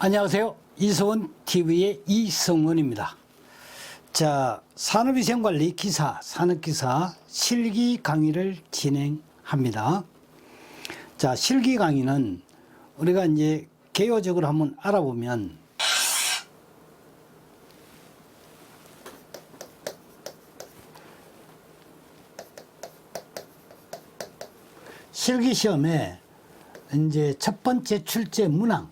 안녕하세요. 이성원 TV의 이성원입니다. 자, 산업위생관리 기사, 산업기사 실기 강의를 진행합니다. 자, 실기 강의는 우리가 이제 개요적으로 한번 알아보면 실기 시험에 이제 첫 번째 출제 문항,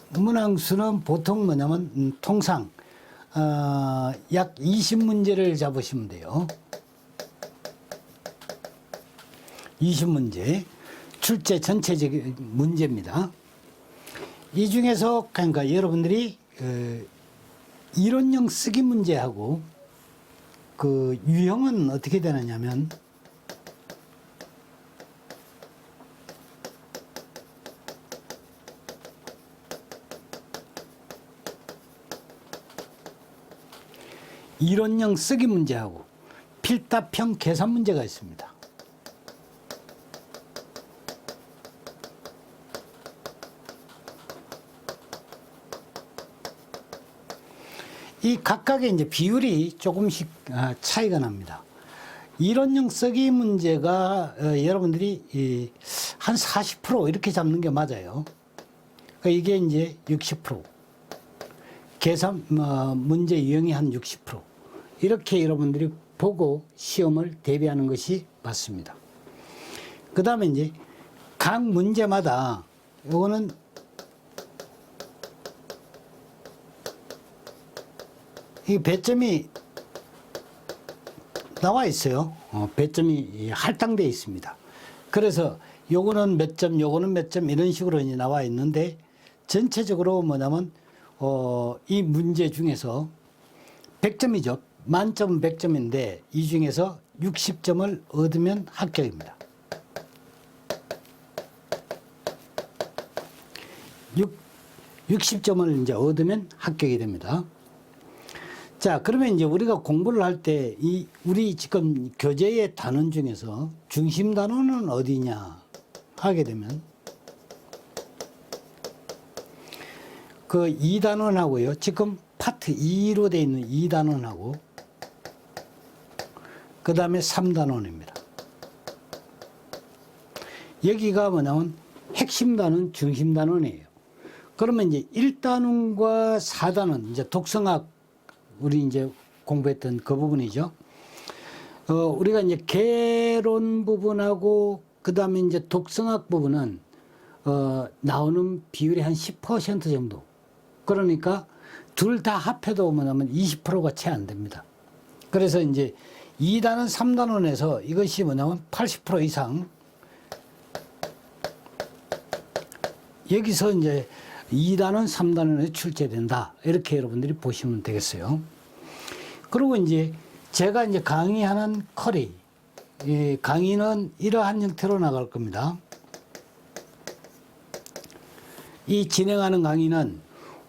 문항수는 보통 뭐냐면 통상 약 20문제를 잡으시면 돼요. 20문제 출제 전체적 문제입니다. 이 중에서 그러니까 여러분들이 이론형 쓰기 문제하고 그 유형은 어떻게 되느냐면 이론형 쓰기 문제하고 필답형 계산 문제가 있습니다. 이 각각의 이제 비율이 조금씩 차이가 납니다. 이론형 쓰기 문제가 여러분들이 한 40% 이렇게 잡는 게 맞아요. 그러니까 이게 이제 60%. 계산 문제 유형이 한 60%. 이렇게 여러분들이 보고 시험을 대비하는 것이 맞습니다. 그 다음에 이제 각 문제마다 요거는 이 배점이 나와 있어요. 배점이 할당되어 있습니다. 그래서 요거는 몇 점, 요거는 몇 점 이런 식으로 이제 나와 있는데 전체적으로 뭐냐면 이 문제 중에서 100점이죠. 만점 100점인데 이 중에서 60점을 얻으면 합격입니다. 60점을 이제 얻으면 합격이 됩니다. 자, 그러면 이제 우리가 공부를 할 때 우리 지금 교재의 단원 중에서 중심 단원은 어디냐 하게 되면 그 2단원하고요. 지금 파트 2로 되어 있는 2단원하고 그 다음에 3단원입니다. 여기가 뭐냐면 핵심 단원, 중심 단원이에요. 그러면 이제 1단원과 4단원, 이제 독성학 우리 이제 공부했던 그 부분이죠. 우리가 이제 개론 부분하고 그 다음에 이제 독성학 부분은 나오는 비율이 한 10% 정도. 그러니까 둘 다 합해도 뭐냐면 20%가 채 안 됩니다. 그래서 이제 2단원, 3단원에서 이것이 뭐냐면 80% 이상 여기서 이제 2단원, 3단원에 출제된다. 이렇게 여러분들이 보시면 되겠어요. 그리고 이제 제가 이제 강의하는 커리, 강의는 이러한 형태로 나갈 겁니다. 이 진행하는 강의는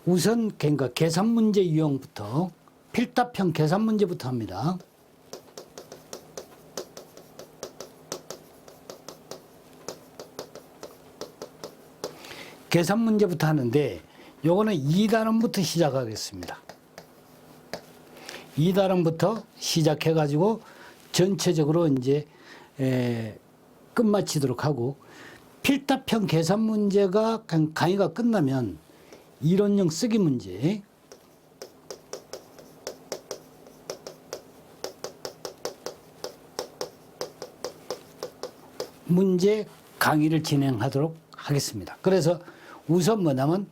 우선 그러니까 계산 문제 유형부터 필답형 계산 문제부터 합니다. 계산 문제부터 하는데 요거는 2단원부터 시작하겠습니다. 2단원부터 시작해 가지고 전체적으로 이제 끝마치도록 하고 필답형 계산 문제가 강의가 끝나면 이론형 쓰기 문제, 문제 강의를 진행하도록 하겠습니다. 그래서 우선 뭐냐면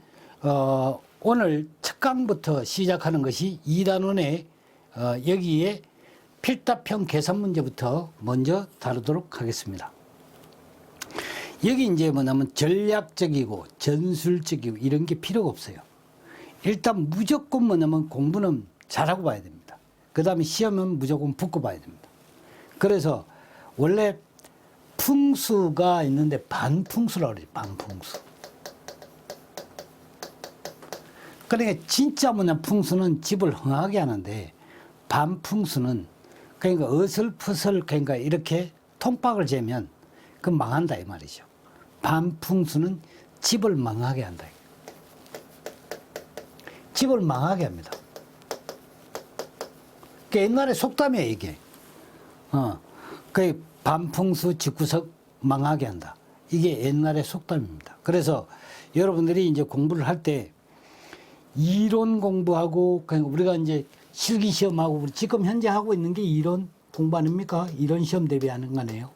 오늘 첫 강부터 시작하는 것이 2단원에 여기에 필답형 계산 문제부터 먼저 다루도록 하겠습니다. 여기 이제 뭐냐면 전략적이고 전술적이고 이런 게 필요가 없어요. 일단 무조건 뭐냐면 공부는 잘하고 봐야 됩니다. 그 다음에 시험은 무조건 붙고 봐야 됩니다. 그래서 원래 풍수가 있는데 반풍수라고 그러죠. 반풍수. 그러니까 진짜 뭐냐 풍수는 집을 흥하게 하는데 반풍수는 그러니까 어설프설 그러니까 이렇게 통박을 재면 그 망한다 이 말이죠. 반풍수는 집을 망하게 한다. 집을 망하게 합니다. 그 옛날에 속담이에요, 이게. 그 반풍수 집구석 망하게 한다. 이게 옛날의 속담입니다. 그래서 여러분들이 이제 공부를 할 때 이론 공부하고, 그러니까 우리가 이제 실기시험하고, 우리 지금 현재 하고 있는 게 이론 공부 아닙니까? 이론 시험 대비하는 거네요.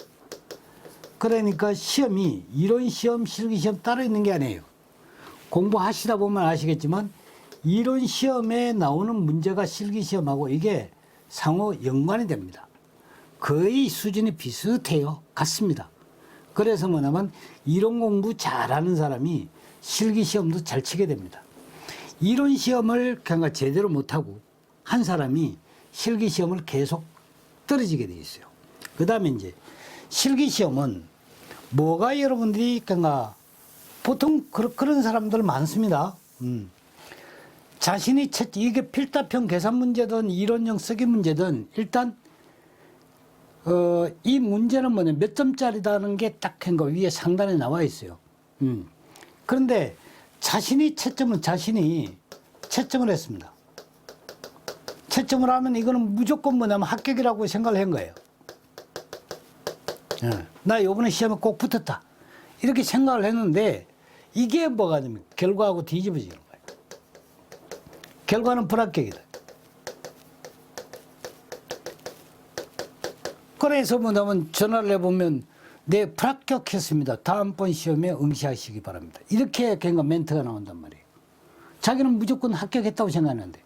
그러니까 시험이 이론 시험, 실기시험 따로 있는 게 아니에요. 공부하시다 보면 아시겠지만 이론 시험에 나오는 문제가 실기시험하고 이게 상호 연관이 됩니다. 거의 수준이 비슷해요. 같습니다. 그래서 뭐냐면 이론 공부 잘하는 사람이 실기시험도 잘 치게 됩니다. 이론 시험을 그냥 제대로 못하고 한 사람이 실기시험을 계속 떨어지게 돼 있어요. 그 다음에 이제 실기시험은 뭐가 여러분들이 그러니까 보통 그런 사람들 많습니다. 자신이 이게 필답형 계산 문제든 이론형 쓰기 문제든 일단 이 문제는 뭐냐 몇 점짜리다는 게 딱 그러니까 위에 상단에 나와 있어요. 그런데 자신이 채점을 했습니다. 채점을 하면 이거는 무조건 뭐냐면 합격이라고 생각을 한 거예요. 나 이번에 시험에 꼭 붙었다. 이렇게 생각을 했는데 이게 뭐가 되면 결과하고 뒤집어지는 거예요. 결과는 불합격이다. 그래서 뭐냐면 전화를 해보면 네, 불합격했습니다. 다음번 시험에 응시하시기 바랍니다. 이렇게 그러니까 멘트가 나온단 말이에요. 자기는 무조건 합격했다고 생각하는데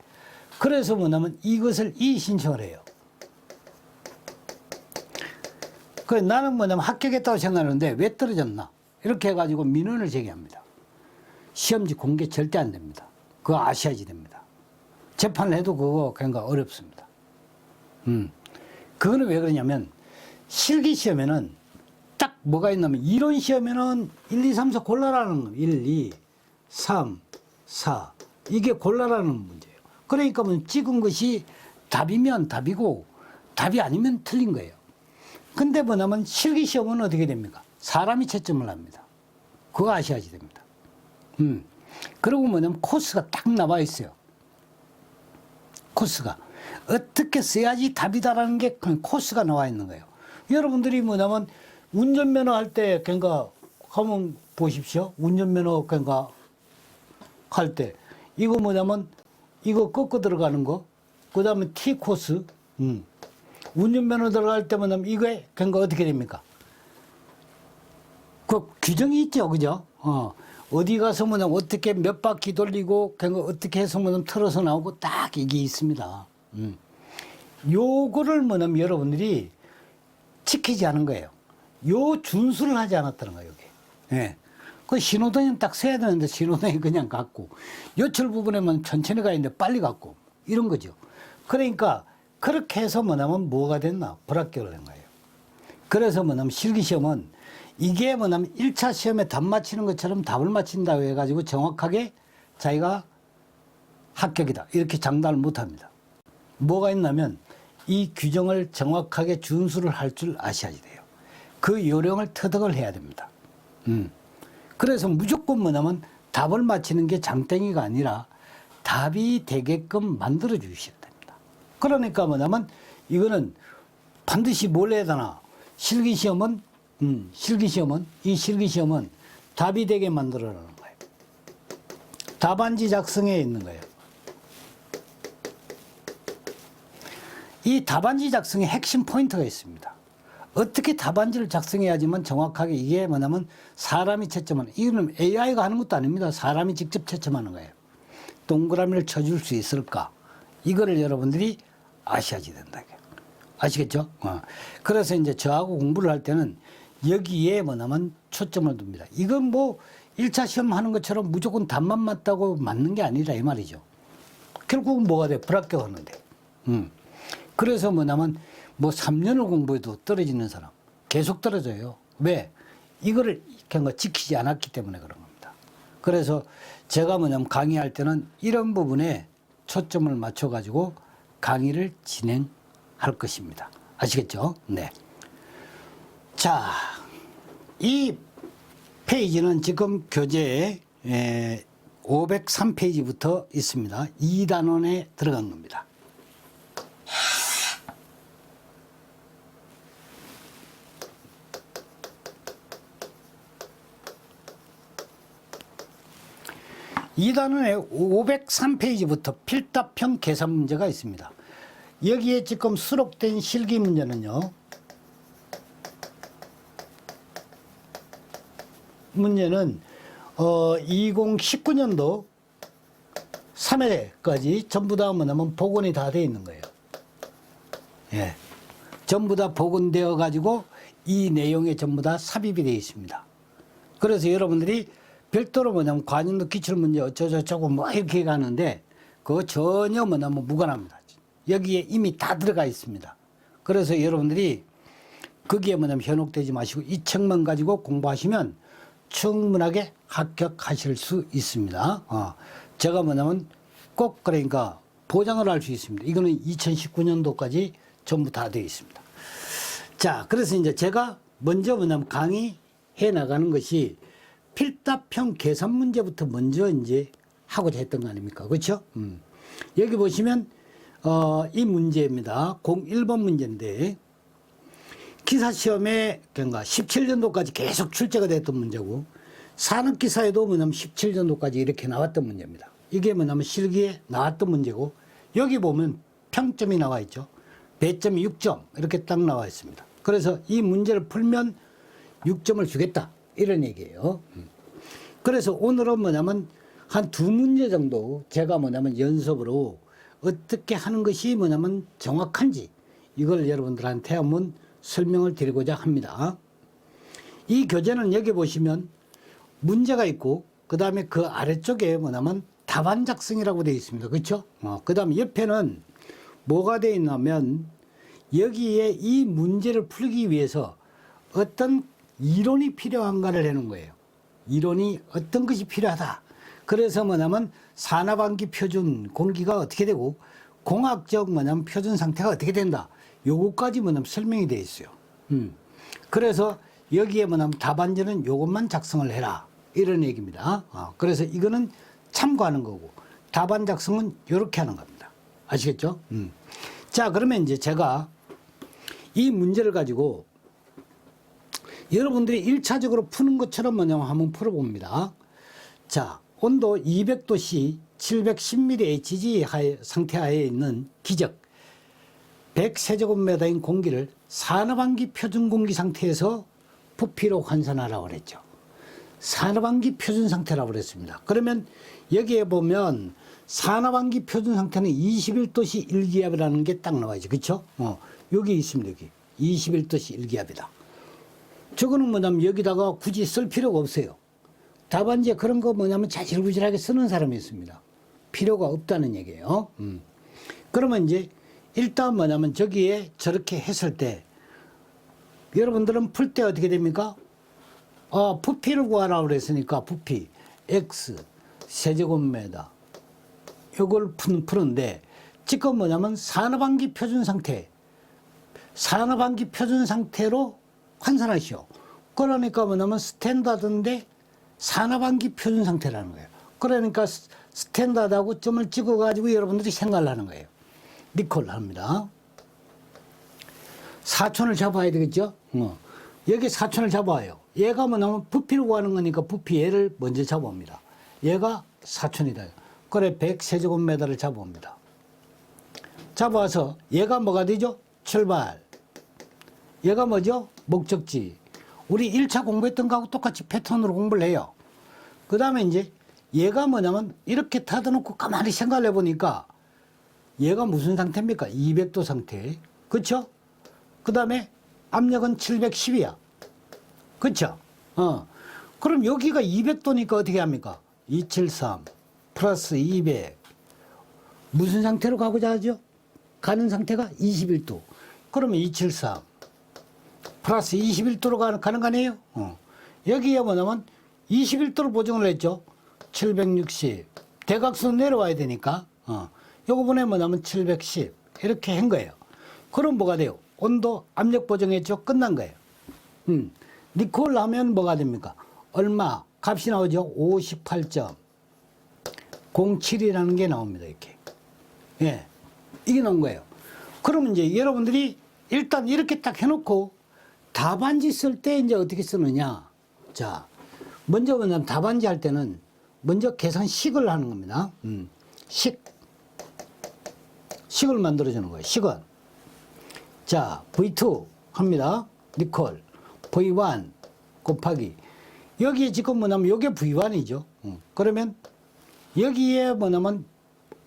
그래서 뭐냐면 이것을 이의신청을 해요. 그 나는 뭐냐면 합격했다고 생각하는데 왜 떨어졌나? 이렇게 해가지고 민원을 제기합니다. 시험지 공개 절대 안 됩니다. 그거 아셔야지 됩니다. 재판을 해도 그거 그러니까 어렵습니다. 그거는 왜 그러냐면 실기 시험에는 딱 뭐가 있냐면 이론 시험에는 1, 2, 3, 4 골라라는 거예요. 1, 2, 3, 4 이게 골라라는 문제예요. 그러니까 뭐 찍은 것이 답이면 답이고 답이 아니면 틀린 거예요. 근데 뭐냐면 실기 시험은 어떻게 됩니까? 사람이 채점을 합니다. 그거 아셔야지 됩니다. 그리고 뭐냐면 코스가 딱 나와 있어요. 코스가 어떻게 써야지 답이다라는 게 그냥 코스가 나와 있는 거예요. 여러분들이 뭐냐면 운전면허 할 때 그러니까 한번 보십시오. 운전면허 그러니까 할 때 이거 뭐냐면 이거 꺾어 들어가는 거, 그 다음에 T 코스, 운전면허 들어갈 때 뭐냐면 이거에 그러니까 어떻게 됩니까? 그 규정이 있죠, 그죠? 어디 가서 뭐냐면 어떻게 몇 바퀴 돌리고 그러니까 어떻게 해서 뭐냐면 틀어서 나오고 딱 이게 있습니다. 요거를 뭐냐면 여러분들이 지키지 않은 거예요. 요 준수를 하지 않았다는 거예요, 여기. 예. 그 신호등은 딱 서야 되는데 신호등이 그냥 갔고, 요철 부분에만 천천히 가 있는데 빨리 갔고, 이런 거죠. 그러니까, 그렇게 해서 뭐냐면 뭐가 됐나? 불합격을 한 거예요. 그래서 뭐냐면 실기시험은 이게 뭐냐면 1차 시험에 답 맞히는 것처럼 답을 맞힌다고 해가지고 정확하게 자기가 합격이다. 이렇게 장담을 못 합니다. 뭐가 있냐면 이 규정을 정확하게 준수를 할 줄 아셔야 돼요. 그 요령을 터득을 해야 됩니다. 그래서 무조건 뭐냐면 답을 맞히는 게 장땡이가 아니라 답이 되게끔 만들어 주셔야 됩니다. 그러니까 뭐냐면 이거는 반드시 뭘 해야 되나? 실기시험은 이 실기시험은 답이 되게 만들어라는 거예요. 답안지 작성에 있는 거예요. 이 답안지 작성에 핵심 포인트가 있습니다. 어떻게 답안지를 작성해야지만 정확하게 이게 뭐냐면 사람이 채점하는, 이거는 AI가 하는 것도 아닙니다. 사람이 직접 채점하는 거예요. 동그라미를 쳐줄 수 있을까? 이거를 여러분들이 아셔야지 된다. 아시겠죠? 그래서 이제 저하고 공부를 할 때는 여기에 뭐냐면 초점을 둡니다. 이건 뭐 1차 시험 하는 것처럼 무조건 답만 맞다고 맞는 게 아니라 이 말이죠. 결국은 뭐가 돼? 불합격하는데. 그래서 뭐냐면 뭐 3년을 공부해도 떨어지는 사람 계속 떨어져요. 왜? 이거를 그냥 지키지 않았기 때문에 그런 겁니다. 그래서 제가 뭐냐면 강의할 때는 이런 부분에 초점을 맞춰가지고 강의를 진행할 것입니다. 아시겠죠? 네. 자, 이 페이지는 지금 교재 503페이지부터 있습니다. 2단원에 들어간 겁니다. (2단원에) 503페이지부터 필답형 계산 문제가 있습니다. 여기에 지금 수록된 실기 문제는요, 문제는 2019년도 3회까지 전부 다 뭐냐면 복원이 다 되어 있는 거예요. 예. 전부 다 복원되어 가지고 이 내용에 전부 다 삽입이 되어 있습니다. 그래서 여러분들이 별도로 뭐냐면 관용도 기출문제 어쩌고저쩌고 뭐 이렇게 가는데 그거 전혀 뭐냐면 무관합니다. 여기에 이미 다 들어가 있습니다. 그래서 여러분들이 거기에 뭐냐면 현혹되지 마시고 이 책만 가지고 공부하시면 충분하게 합격하실 수 있습니다. 제가 뭐냐면 꼭 그러니까 보장을 할 수 있습니다. 이거는 2019년도까지 전부 다 되어 있습니다. 자, 그래서 이제 제가 먼저 뭐냐면 강의해 나가는 것이 필답형 계산 문제부터 먼저 이제 하고자 했던 거 아닙니까? 그렇죠? 여기 보시면 이 문제입니다. 01번 문제인데 기사시험에 그러니까 17년도까지 계속 출제가 됐던 문제고 산업기사에도 뭐냐면 17년도까지 이렇게 나왔던 문제입니다. 이게 뭐냐면 실기에 나왔던 문제고 여기 보면 평점이 나와 있죠. 배점이 6점 이렇게 딱 나와 있습니다. 그래서 이 문제를 풀면 6점을 주겠다 이런 얘기예요. 그래서 오늘은 뭐냐면 한 두 문제 정도 제가 뭐냐면 연습으로 어떻게 하는 것이 뭐냐면 정확한지 이걸 여러분들한테 한번 설명을 드리고자 합니다. 이 교재는 여기 보시면 문제가 있고 그 다음에 그 아래쪽에 뭐냐면 답안 작성이라고 되어 있습니다. 그렇죠? 그 다음에 옆에는 뭐가 되어 있냐면 여기에 이 문제를 풀기 위해서 어떤 이론이 필요한가를 해놓은 거예요. 이론이 어떤 것이 필요하다. 그래서 뭐냐면 산화반기 표준 공기가 어떻게 되고 공학적 뭐냐면 표준 상태가 어떻게 된다. 요거까지 뭐냐면 설명이 되어 있어요. 그래서 여기에 뭐냐면 답안지는 요것만 작성을 해라. 이런 얘기입니다. 그래서 이거는 참고하는 거고 답안 작성은 요렇게 하는 겁니다. 아시겠죠? 자, 그러면 이제 제가 이 문제를 가지고 여러분들이 1차적으로 푸는 것처럼 뭐냐면 한번 풀어봅니다. 자, 온도 200도씨 710mHg 상태 하에 있는 기적 100세제곱미터인 공기를 산업환기 표준 공기 상태에서 부피로 환산하라고 그랬죠. 산업환기 표준 상태라고 그랬습니다. 그러면 여기에 보면 산업환기 표준 상태는 21도씨 1기압이라는 게 딱 나와야죠. 그렇죠? 여기 있습니다. 여기 21도씨 1기압이다. 저거는 뭐냐면 여기다가 굳이 쓸 필요가 없어요. 답안지에 그런 거 뭐냐면 자질구질하게 쓰는 사람이 있습니다. 필요가 없다는 얘기예요. 그러면 이제 일단 뭐냐면 저기에 저렇게 했을 때 여러분들은 풀 때 어떻게 됩니까? 부피를 구하라고 그랬으니까 부피 x 세제곱미터 이걸 푸는데 지금 뭐냐면 산업환기 표준 상태 산업환기 표준 상태로 환산하시오. 그러니까 뭐냐면 스탠다드인데 산업환기 표준 상태라는 거예요. 그러니까 스탠다드하고 점을 찍어가지고 여러분들이 생각을 하는 거예요. 리콜 합니다. 사촌을 잡아야 되겠죠? 여기 사촌을 잡아요. 얘가 뭐냐면 부피를 구하는 거니까 부피 얘를 먼저 잡아옵니다. 얘가 사촌이다. 그래 100세제곱미터를 잡아옵니다. 잡아와서 얘가 뭐가 되죠? 출발. 얘가 뭐죠? 목적지. 우리 1차 공부했던 거하고 똑같이 패턴으로 공부를 해요. 그 다음에 이제 얘가 뭐냐면 이렇게 닫아놓고 가만히 생각을 해보니까 얘가 무슨 상태입니까? 200도 상태. 그쵸? 그 다음에 압력은 710이야. 그쵸? 그럼 여기가 200도니까 어떻게 합니까? 273 플러스 200. 무슨 상태로 가고자 하죠? 가는 상태가 21도. 그러면 273 플러스 21도로 가는 거 아니에요? 여기에 뭐냐면 21도로 보정을 했죠. 760. 대각선 내려와야 되니까. 요거 보내 뭐냐면 710. 이렇게 한 거예요. 그럼 뭐가 돼요? 온도, 압력 보정했죠. 끝난 거예요. 리콜 하면 뭐가 됩니까? 얼마? 값이 나오죠? 58.07이라는 게 나옵니다. 이렇게. 예. 이게 나온 거예요. 그러면 이제 여러분들이 일단 이렇게 딱 해놓고 답안지 쓸 때 이제 어떻게 쓰느냐. 자, 먼저 뭐냐면 답안지 할 때는 먼저 계산식을 하는 겁니다. 식을 만들어주는 거예요. 식은. 자, V2 합니다. 니콜. V1 곱하기. 여기에 지금 뭐냐면 요게 V1이죠. 그러면 여기에 뭐냐면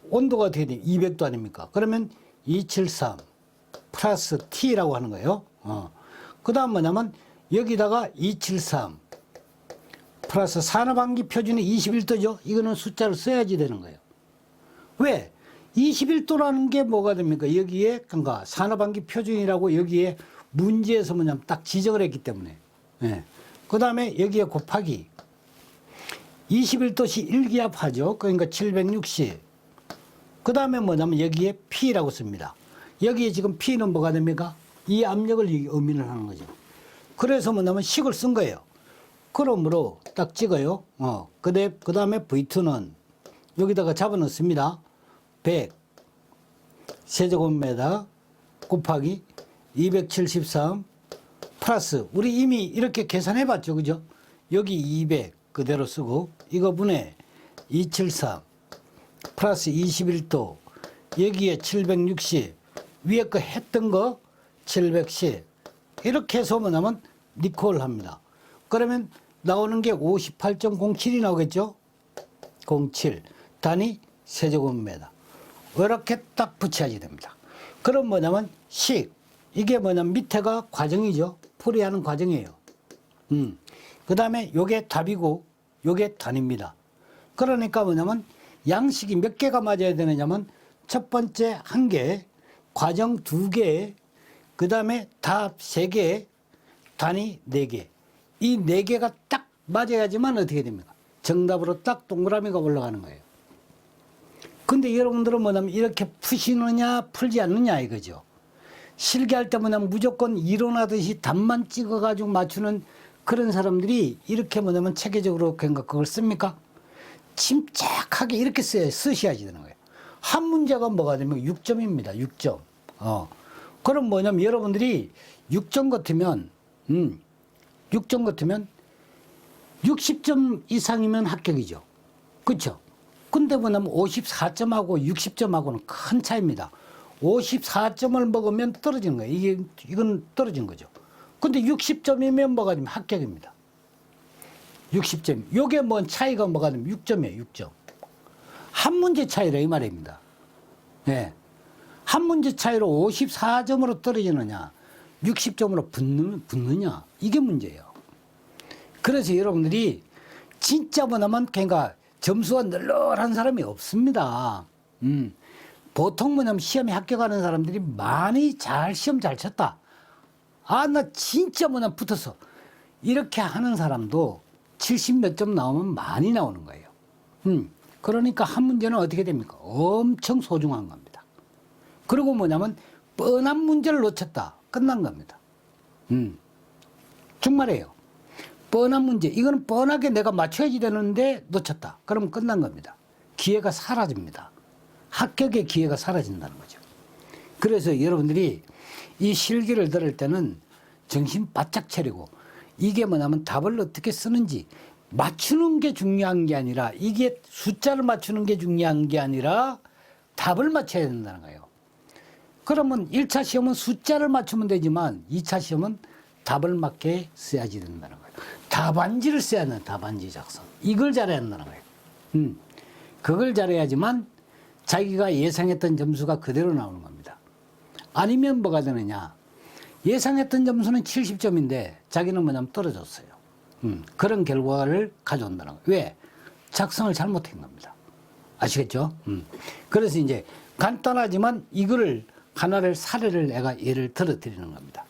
온도가 어떻게 돼? 200도 아닙니까? 그러면 273 플러스 T라고 하는 거예요. 그 다음 뭐냐면 여기다가 273 플러스 산업환기 표준이 21도죠. 이거는 숫자를 써야지 되는 거예요. 왜? 21도라는 게 뭐가 됩니까? 여기에 그러니까 산업환기 표준이라고 여기에 문제에서 뭐냐면 딱 지적을 했기 때문에. 예. 그 다음에 여기에 곱하기 21도씨 1기압하죠. 그러니까 760. 그 다음에 뭐냐면 여기에 P라고 씁니다. 여기에 지금 P는 뭐가 됩니까? 이 압력을 의미를 하는 거죠. 그래서 뭐냐면 식을 쓴 거예요. 그러므로 딱 찍어요. 그 다음에 V2는 여기다가 잡아 넣습니다. 100 세제곱미터 곱하기 273 플러스 우리 이미 이렇게 계산해 봤죠. 그죠? 여기 200 그대로 쓰고 이거 분해 273 플러스 21도 여기에 760 위에 거 했던 거 710 이렇게 해서 뭐냐면 니콜 합니다. 그러면 나오는 게 58.07이 나오겠죠? 07 단위 세제곱미터 이렇게 딱 붙여야지 됩니다. 그럼 뭐냐면 식 이게 뭐냐면 밑에가 과정이죠. 풀이하는 과정이에요. 그 다음에 요게 답이고 요게 단입니다. 그러니까 뭐냐면 양식이 몇 개가 맞아야 되느냐면 첫 번째 1개, 과정 2개, 그 다음에 답 3개, 단위 4개. 이 4개가 딱 맞아야지만 어떻게 됩니까? 정답으로 딱 동그라미가 올라가는 거예요. 근데 여러분들은 뭐냐면 이렇게 푸시느냐 풀지 않느냐 이거죠. 실기할 때 뭐냐면 무조건 이론하듯이 답만 찍어가지고 맞추는 그런 사람들이 이렇게 뭐냐면 체계적으로 그걸 씁니까? 침착하게 이렇게 쓰셔야지 되는 거예요. 한 문제가 뭐가 되면 6점입니다. 6점. 그럼 뭐냐면 여러분들이 6점 같으면 6점 같으면 60점 이상이면 합격이죠. 그렇죠? 근데 뭐냐면 54점하고 60점하고는 큰 차이입니다. 54점을 먹으면 떨어지는 거예요. 이건 떨어진 거죠. 근데 60점이면 뭐가 되면 합격입니다. 60점. 요게 뭐 차이가 뭐가 되면 6점이에요. 6점. 한 문제 차이라 이 말입니다. 예. 한 문제 차이로 54점으로 떨어지느냐 60점으로 붙느냐 이게 문제예요. 그래서 여러분들이 진짜 뭐냐면 그러니까 점수가 널널한 사람이 없습니다. 보통 뭐냐면 시험에 합격하는 사람들이 많이 시험 잘 쳤다. 나 진짜 뭐냐면 붙었어. 이렇게 하는 사람도 70 몇 점 나오면 많이 나오는 거예요. 그러니까 한 문제는 어떻게 됩니까? 엄청 소중한 겁니다. 그리고 뭐냐면 뻔한 문제를 놓쳤다. 끝난 겁니다. 정말이에요. 뻔한 문제. 이거는 뻔하게 내가 맞춰야지 되는데 놓쳤다. 그러면 끝난 겁니다. 기회가 사라집니다. 합격의 기회가 사라진다는 거죠. 그래서 여러분들이 이 실기를 들을 때는 정신 바짝 차리고 이게 뭐냐면 답을 어떻게 쓰는지 맞추는 게 중요한 게 아니라 이게 숫자를 맞추는 게 중요한 게 아니라 답을 맞춰야 된다는 거예요. 그러면 1차 시험은 숫자를 맞추면 되지만 2차 시험은 답을 맞게 써야지 된다는 거예요. 답안지를 써야 하는 답안지 작성. 이걸 잘해야 한다는 거예요. 그걸 잘해야지만 자기가 예상했던 점수가 그대로 나오는 겁니다. 아니면 뭐가 되느냐. 예상했던 점수는 70점인데 자기는 뭐냐면 떨어졌어요. 그런 결과를 가져온다는 거예요. 왜? 작성을 잘못한 겁니다. 아시겠죠? 그래서 이제 간단하지만 이거를 하나를 사례를 내가 예를 들어 드리는 겁니다.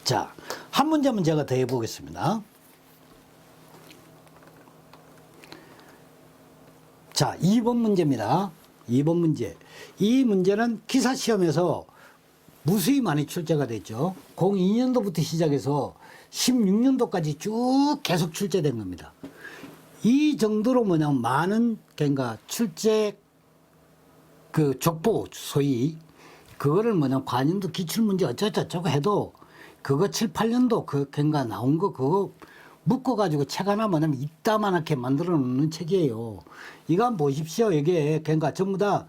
자, 한 문제만 제가 더 해보겠습니다. 자, 2번 문제입니다. 2번 문제. 이 문제는 기사시험에서 무수히 많이 출제가 됐죠. 02년도부터 시작해서 16년도까지 쭉 계속 출제된 겁니다. 이 정도로 뭐냐면 많은 그러니까 출제 그 족보 소위 그거를 뭐냐면 관연도 기출문제 어쩌고저쩌고 해도 그거 7, 8년도 그러니까 나온 거 그거 묶어가지고 책 하나 뭐냐면 이따만하게 만들어 놓는 책이에요. 이거 한번 보십시오. 이게 그러니까 전부 다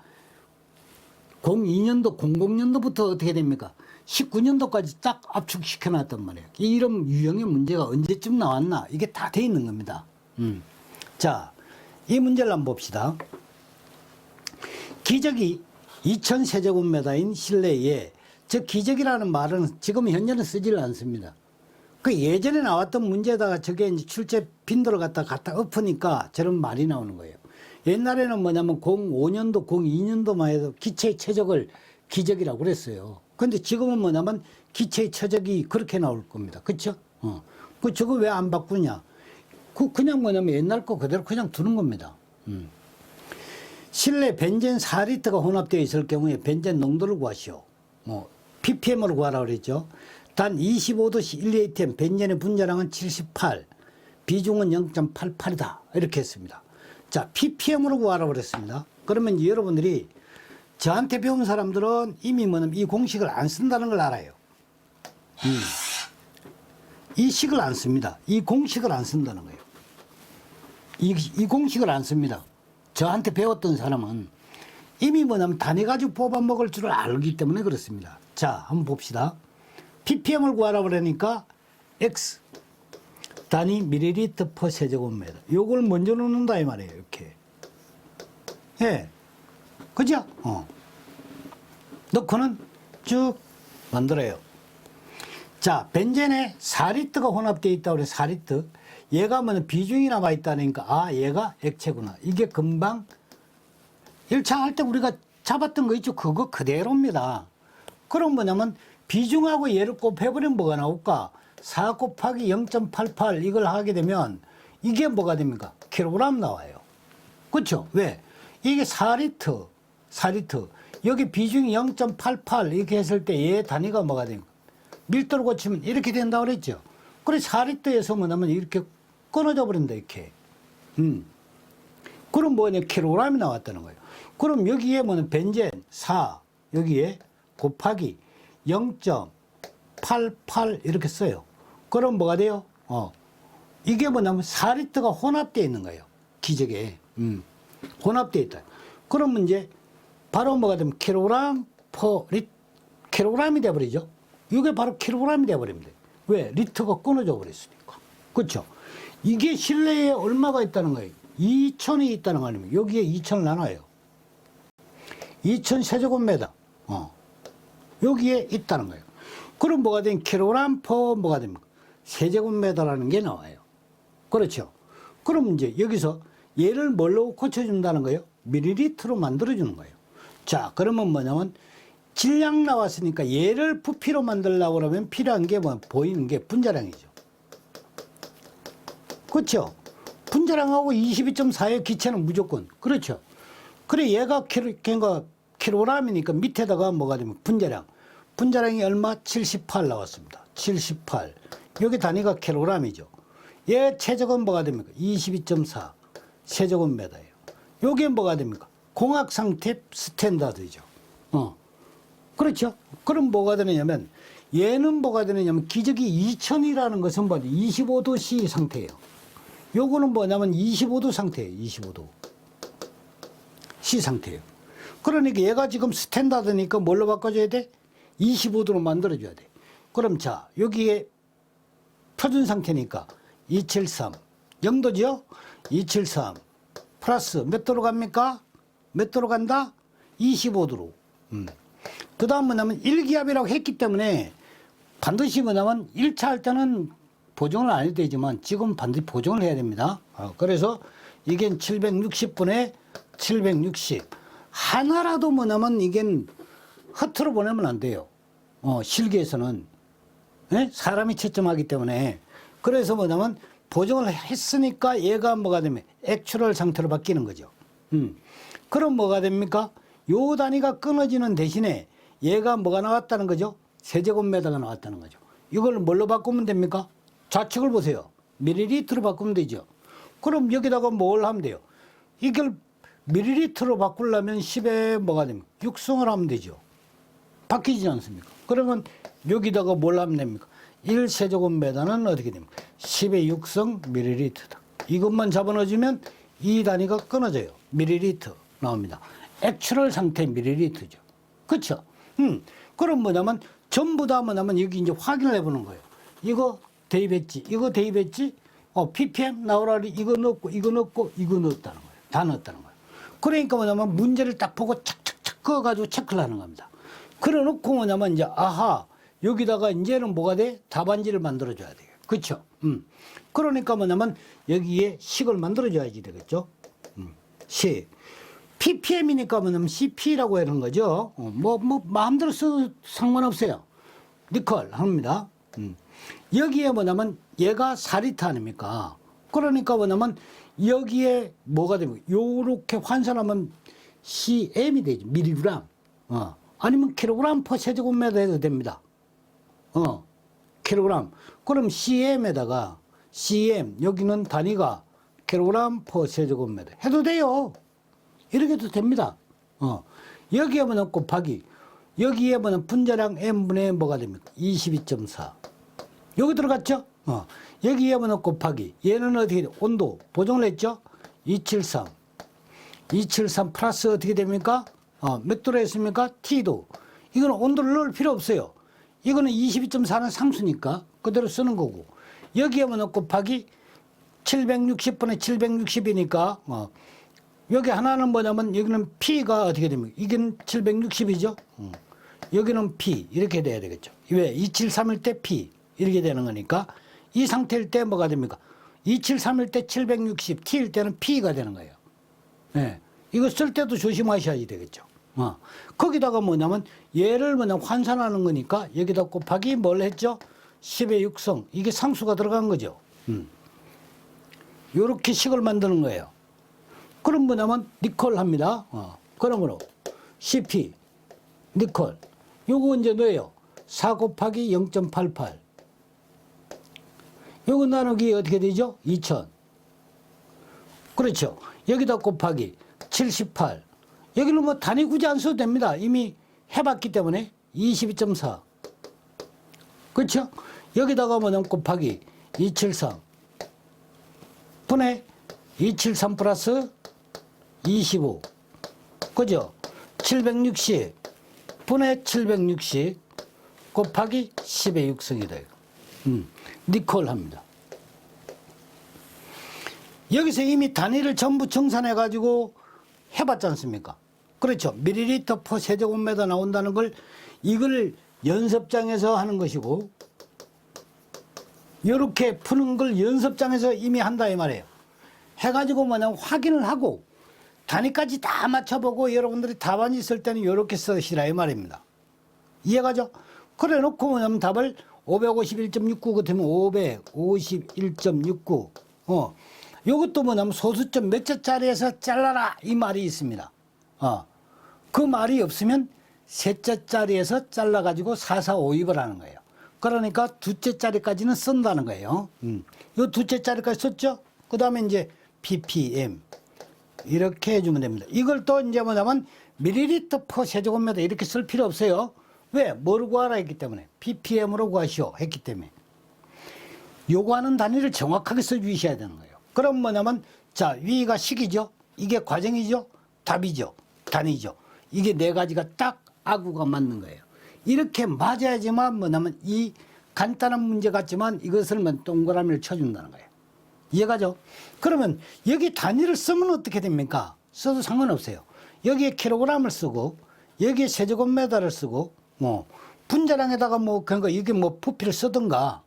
02년도, 00년도부터 어떻게 됩니까? 19년도까지 딱 압축시켜 놨단 말이에요. 이런 유형의 문제가 언제쯤 나왔나? 이게 다 돼 있는 겁니다. 자, 이 문제를 한번 봅시다. 기적이 2000세제곱미터인 실내에, 즉 기적이라는 말은 지금 현재는 쓰지를 않습니다. 그 예전에 나왔던 문제에다가 저게 이제 출제 빈도를 갖다 엎으니까 저런 말이 나오는 거예요. 옛날에는 뭐냐면 05년도, 02년도만 해도 기체의 최적을 기적이라고 그랬어요. 근데 지금은 뭐냐면 기체의 최적이 그렇게 나올 겁니다. 그쵸? 그 저거 왜 안 바꾸냐? 그냥 뭐냐면 옛날 거 그대로 그냥 두는 겁니다. 실내 벤젠 4리터가 혼합되어 있을 경우에 벤젠 농도를 구하시오. ppm으로 구하라고 그랬죠. 단 25도씨 1리에이트엔 벤젠의 분자량은 78, 비중은 0.88이다. 이렇게 했습니다. 자, ppm으로 구하라고 그랬습니다. 그러면 이제 여러분들이 저한테 배운 사람들은 이미 뭐냐면 이 공식을 안 쓴다는 걸 알아요. 이 식을 안 씁니다. 이 공식을 안 쓴다는 거예요. 이 공식을 안 씁니다. 저한테 배웠던 사람은 이미 뭐냐면 단위 가지고 뽑아 먹을 줄을 알기 때문에 그렇습니다. 자, 한번 봅시다. ppm을 구하라고 그러니까 x 단위 밀리리터 퍼 세제곱미터. 요걸 먼저 넣는다 이 말이에요. 이렇게. 예. 그죠? 넣고는 쭉 만들어요. 자, 벤젠에 4리터가 혼합되어 있다고 그래. 4리터. 얘가 뭐냐 비중이 남아 있다니까 아, 얘가 액체구나. 이게 금방 1차 할 때 우리가 잡았던 거 있죠. 그거 그대로입니다. 그럼 뭐냐면 비중하고 얘를 곱해버리면 뭐가 나올까? 4 곱하기 0.88 이걸 하게 되면 이게 뭐가 됩니까? 킬로그램 나와요. 그렇죠? 왜? 이게 4리터. 여기 비중이 0.88 이렇게 했을 때 얘 단위가 뭐가 됩니까? 밀도를 고치면 이렇게 된다고 그랬죠. 그래서 4리터에서 뭐냐면 이렇게 끊어져 버린다, 이렇게. 그럼 뭐냐, 킬로그램이 나왔다는 거예요. 그럼 여기에 뭐냐, 벤젠 4, 여기에 곱하기 0.88 이렇게 써요. 그럼 뭐가 돼요? 이게 뭐냐면 4리터가 혼합되어 있는 거예요. 기적에. 혼합되어 있다. 그러면 이제 바로 뭐가 되면 킬로그램 퍼 킬로그램이 돼버리죠. 이게 바로 킬로그램이 돼버립니다. 왜? 리터가 끊어져 버렸으니까. 그렇죠? 이게 실내에 얼마가 있다는 거예요? 2000이 있다는 거 아닙니까? 여기에 2000을 나눠요. 2000 세제곱미터. 여기에 있다는 거예요. 그럼 뭐가 되면 킬로그램 퍼 뭐가 됩니까? 세제곱미터라는 게 나와요. 그렇죠? 그럼 이제 여기서 얘를 뭘로 고쳐준다는 거예요? 밀리리터로 만들어주는 거예요. 자, 그러면 뭐냐면 질량 나왔으니까 얘를 부피로 만들려고 그러면 필요한 게 뭐 보이는 게 분자량이죠. 그렇죠? 분자량하고 22.4의 기체는 무조건. 그렇죠? 그래 얘가 그러니까 킬로그램이니까 밑에다가 뭐가 되면 분자량. 분자량이 얼마? 78 나왔습니다. 78. 여기 단위가 킬로그램이죠. 얘 최적은 뭐가 됩니까? 22.4 세제곱미터예요. 여기 뭐가 됩니까? 공학 상태 스탠다드죠. 그렇죠? 그럼 뭐가 되느냐면 얘는 뭐가 되느냐면 기적이 2000이라는 것은 뭐죠? 25도 C 상태예요. 요거는 뭐냐면 25도 상태예요. 25도 C 상태예요. 그러니까 얘가 지금 스탠다드니까 뭘로 바꿔줘야 돼? 25도로 만들어줘야 돼. 그럼 자, 여기에 표준 상태니까 273 0도죠? 273 플러스 몇 도로 갑니까? 몇 도로 간다? 25도로. 그 다음 뭐냐면 일기압이라고 했기 때문에 반드시 뭐냐면 1차 할 때는 보정을 안 해도 되지만 지금 반드시 보정을 해야 됩니다. 그래서 이게 760분에 760 하나라도 뭐냐면 이게 허투루 보내면 안 돼요. 실기에서는 사람이 채점하기 때문에. 그래서 뭐냐면 보정을 했으니까 얘가 뭐가 되면 액츄럴 상태로 바뀌는 거죠. 그럼 뭐가 됩니까? 요 단위가 끊어지는 대신에 얘가 뭐가 나왔다는 거죠? 세제곱미터가 나왔다는 거죠. 이걸 뭘로 바꾸면 됩니까? 좌측을 보세요. 밀리리터로 바꾸면 되죠. 그럼 여기다가 뭘 하면 돼요? 이걸 밀리리터로 바꾸려면 10에 뭐가 됩니까? 육성을 하면 되죠. 바뀌지 않습니까? 그러면 여기다가 뭘 하면 됩니까? 1세제곱미터는 어떻게 됩니까? 10의 육성 밀리리터다. 이것만 잡아넣어주면 이 단위가 끊어져요. 밀리리터 나옵니다. 액츄럴 상태 밀리리터죠. 그렇죠? 그럼 뭐냐면 전부 다 뭐냐면 여기 이제 확인을 해보는 거예요. 이거 대입했지, 이거 대입했지, ppm 나오라니 이거 넣고 이거 넣고 이거 넣었다는 거예요. 다 넣었다는 거예요. 그러니까 뭐냐면 문제를 딱 보고 착착착 그어가지고 체크를 하는 겁니다. 그래 놓고 뭐냐면 이제 아하 여기다가 이제는 뭐가 돼? 답안지를 만들어줘야 돼요. 그렇죠? 그러니까 뭐냐면 여기에 식을 만들어줘야지 되겠죠? 식. ppm이니까 뭐냐면 cp라고 하는 거죠. 마음대로 써도 상관없어요. 니콜 합니다. 여기에 뭐냐면 얘가 4리터 아닙니까? 그러니까 뭐냐면 여기에 뭐가 되면 요렇게 환산하면 cm이 되죠. 밀리그램. 아니면 킬로그램 퍼 세제곱미터 해도 됩니다. 킬로그램. 그럼 cm에다가 cm 여기는 단위가 킬로그램 퍼 세제곱미터 해도 돼요. 이렇게 해도 됩니다. 여기에 뭐는 곱하기 여기에 뭐는 분자량 n분의 뭐가 됩니까? 22.4 여기 들어갔죠? 여기에 뭐는 곱하기 얘는 어떻게 돼? 온도 보정을 했죠? 273 플러스 어떻게 됩니까? 몇 도로 했습니까? T도. 이거는 온도를 넣을 필요 없어요. 이거는 22.4는 상수니까 그대로 쓰는 거고 여기에 뭐는 곱하기 760분의 760이니까 여기 하나는 뭐냐면 여기는 P가 어떻게 됩니까? 이건 760이죠? 여기는 P 이렇게 돼야 되겠죠. 왜? 273일 때 P 이렇게 되는 거니까 이 상태일 때 뭐가 됩니까? 273일 때 760 T일 때는 P가 되는 거예요. 네. 이거 쓸 때도 조심하셔야 되겠죠. 거기다가 뭐냐면 얘를 뭐냐면 환산하는 거니까 여기다 곱하기 뭘 했죠? 10의 육성 이게 상수가 들어간 거죠. 요렇게 식을 만드는 거예요. 그럼 뭐냐면 니콜 합니다. 그러므로 CP 니콜 요거 이제 넣어요. 4 곱하기 0.88 요거 나누기 어떻게 되죠? 2000 그렇죠. 여기다 곱하기 78 여기는 뭐 단위 굳이 안 써도 됩니다. 이미 해봤기 때문에 22.4 그렇죠. 여기다가 뭐냐면 곱하기 273 분의 273 플러스 25 그죠? 760 분의 760 곱하기 10의 육성이 돼요. 니콜 합니다. 여기서 이미 단위를 전부 정산해 가지고 해봤지 않습니까? 그렇죠. 밀리리터 퍼 세제곱미터 나온다는 걸 이걸 연습장에서 하는 것이고 이렇게 푸는 걸 연습장에서 이미 한다 이 말이에요. 해가지고 뭐냐면 확인을 하고 단위까지 다 맞춰보고 여러분들이 답안지 쓸 때는 이렇게 쓰시라 이 말입니다. 이해가죠? 그래 놓고 뭐냐면 답을 551.69 같으면 551.69 요것도 뭐냐면 소수점 몇 자짜리에서 잘라라 이 말이 있습니다. 그 말이 없으면 셋째 자리에서 잘라가지고 4452을 하는 거예요. 그러니까 둘째 자리까지는 쓴다는 거예요. 요 둘째 자리까지 썼죠? 그 다음에 이제 ppm 이렇게 해주면 됩니다. 이걸 또 이제 뭐냐면 밀리리터 퍼 세제곱미터 이렇게 쓸 필요 없어요. 왜? 뭘 구하라 했기 때문에 ppm으로 구하시오 했기 때문에 요구하는 단위를 정확하게 써주셔야 되는 거예요. 그럼 뭐냐면 자 위가 식이죠. 이게 과정이죠. 답이죠. 단위죠. 이게 네 가지가 딱 아구가 맞는 거예요. 이렇게 맞아야지만 뭐냐면 이 간단한 문제 같지만 이것을 동그라미를 쳐준다는 거예요. 이해가죠? 그러면 여기 단위를 쓰면 어떻게 됩니까? 써도 상관없어요. 여기에 킬로그램을 쓰고 여기에 세제곱미터를 쓰고 분자량에다가 그러니까 이게 부피를 쓰든가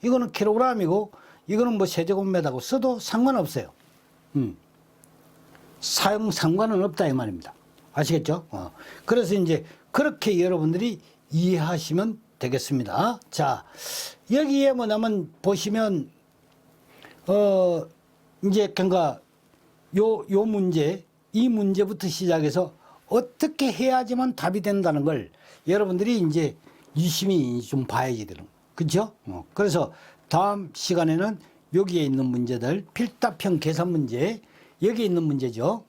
이거는 킬로그램이고 이거는 세제곱미터고 써도 상관없어요. 사용 상관은 없다 이 말입니다. 아시겠죠? 그래서 이제 그렇게 여러분들이 이해하시면 되겠습니다. 자, 여기에 뭐냐면 보시면 이제 그러니까 요 문제 이 문제부터 시작해서 어떻게 해야지만 답이 된다는 걸 여러분들이 이제 유심히 좀 봐야지 되는 그렇죠? 그래서 다음 시간에는 여기에 있는 문제들 필답형 계산 문제 여기에 있는 문제죠.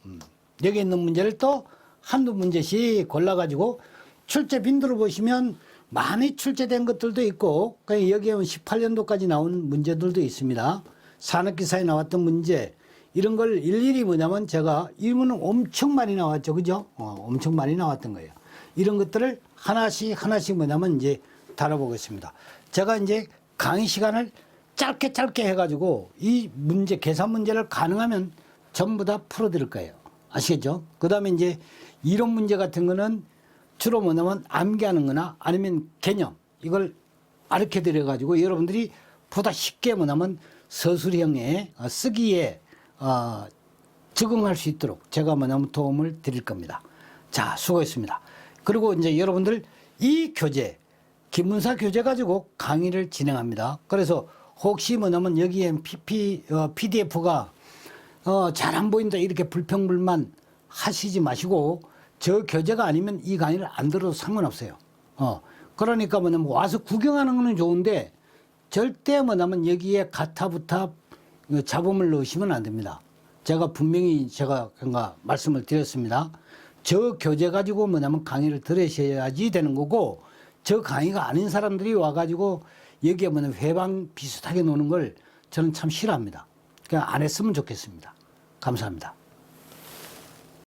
여기에 있는 문제를 또 한두 문제씩 골라가지고 출제 빈도를 보시면 많이 출제된 것들도 있고 여기에 18년도까지 나온 문제들도 있습니다. 산업기사에 나왔던 문제 이런 걸 일일이 뭐냐면 제가 이문은 엄청 많이 나왔죠. 그죠? 엄청 많이 나왔던 거예요. 이런 것들을 하나씩 뭐냐면 이제 다뤄보겠습니다. 제가 이제 강의 시간을 짧게 해가지고 이 문제, 계산 문제를 가능하면 전부 다 풀어드릴 거예요. 아시겠죠? 그 다음에 이제 이론 문제 같은 거는 주로 뭐냐면 암기하는 거나 아니면 개념, 이걸 가르쳐 드려가지고 여러분들이 보다 쉽게 뭐냐면 서술형에 쓰기에 적응할 수 있도록 제가 뭐냐면 도움을 드릴 겁니다. 자, 수고했습니다. 그리고 이제 여러분들 이 교재, 김문사 교재 가지고 강의를 진행합니다. 그래서 혹시 뭐냐면 여기에 PDF가 잘 안 보인다 이렇게 불평불만 하시지 마시고 저 교재가 아니면 이 강의를 안 들어도 상관없어요. 그러니까 뭐냐면 와서 구경하는 거는 좋은데 절대 뭐냐면 여기에 가타부타 잡음을 넣으시면 안 됩니다. 제가 분명히 그러니까 말씀을 드렸습니다. 저 교재 가지고 뭐냐면 강의를 들으셔야지 되는 거고 저 강의가 아닌 사람들이 와가지고 여기에 뭐냐면 회방 비슷하게 노는 걸 저는 참 싫어합니다. 그냥 안 했으면 좋겠습니다. 감사합니다.